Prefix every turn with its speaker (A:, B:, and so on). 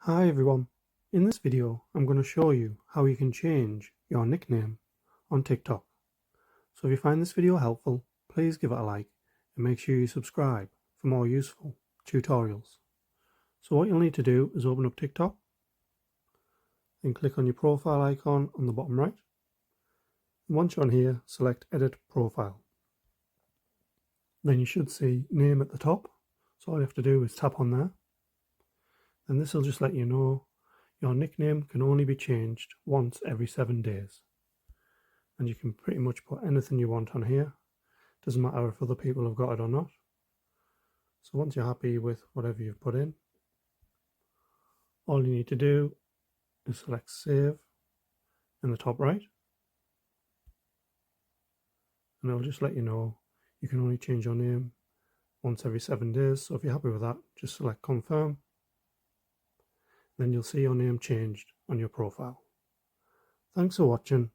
A: Hi everyone, in this video I'm going to show you how you can change your nickname on TikTok. So if you find this video helpful, please give it a like and make sure you subscribe for more useful tutorials. So what you'll need to do is open up TikTok, then click on your profile icon on the bottom right. And once you're on here, select Edit Profile. Then you should see Name at the top, so all you have to do is tap on there. And this will just let you know your nickname can only be changed once every 7 days. And you can pretty much put anything you want on here. Doesn't matter if other people have got it or not. So once you're happy with whatever you've put in, all you need to do is select Save in the top right. And it'll just let you know you can only change your name once every 7 days. So if you're happy with that, just select Confirm. Then you'll see your name changed on your profile. Thanks for watching.